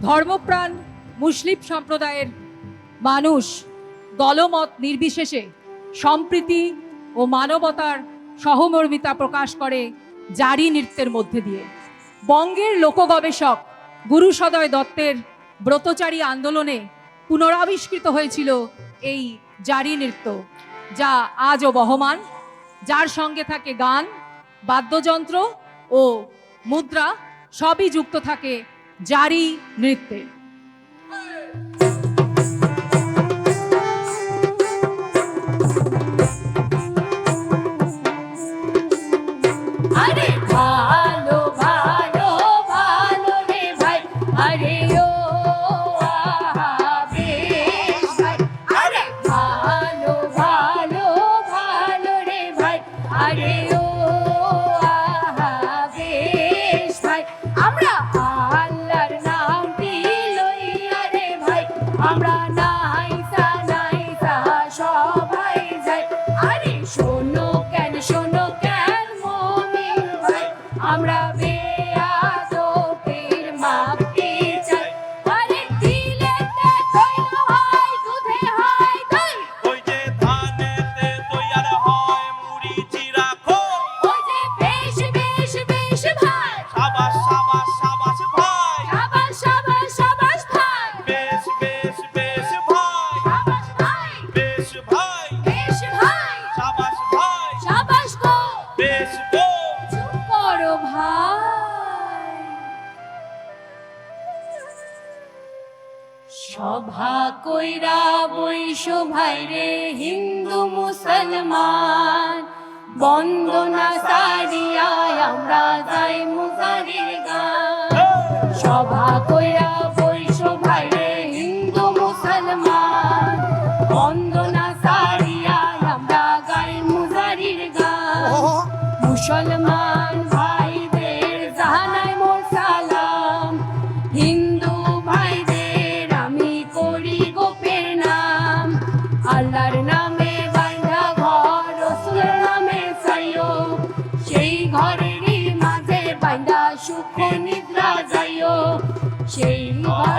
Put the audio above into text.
ধর্মপ্রাণ মুসলিম সম্প্রদায়ের মানুষ দলমত নির্বিশেষে সম্প্রীতি ও মানবতার সহমর্মিতা প্রকাশ করে জারি নৃত্যের মধ্যে দিয়ে। বঙ্গের লোকগবেষক গুরুসদয় দত্তের ব্রতচারী আন্দোলনে পুনরাবিষ্কৃত হয়েছিল এই জারি নৃত্য, যা আজও বহমান, যার সঙ্গে থাকে গান, বাদ্যযন্ত্র ও মুদ্রা, সবই যুক্ত থাকে জারি নৃত্যে। আরে ভালো ভালো ভালো রে ভাই, আরে ও বেশ ভাই, আরে ভালো ভালো ভালো রে ভাই, আরে ও বেশ ভাই। আমরা আল্লাহর নামটি লইয়া রে ভাই, আমরা নাইসা নাইসা সবাই যাই। আরে শোনো কেন শোনো কেন মুমিন ভাই, আমরা বেয়াদবির মাফি চাই। আরে দিলেতে তৈল হয়, দুধে হয় দই, ওই যে ধানেতে তৈয়ার হয় মুড়ি চিরা খোল। ওই যে বেশ বেশ বেশ ভাই, সাবাস সাবাস সাবাস ভাই, সাবাস সাবাস সাবাস ভাই, বেশ বেশ বেশ ভাই, সাবাস ভাই, বেশ ভাই, বেশ ভাই, সাবাস ভাই, সাবাস গো। বেশ গো। চুপ করো ভাই। সভা কইরা বৈশ ভাই রে হিন্দু মুসলমান, বন্দনা সারিয়া আমরা যাই মুজারির গান। সভা কইরা বৈশ ভাই রে হিন্দু মুসলমান, বন্দনা সারিয়া আমরা গাই মুজারির গান। মুসলমান ভাইদের জানাই মোর সালাম, হিন্দু ভাইদের আমি করি গোপের নাম। আল্লাহর নামে বাইন্ধা ঘর, রসুলের নামে চাইও, সেই ঘরেরই মাঝে বাইন্ধা সুখ নিদ্রা যাইও, সেই ঘর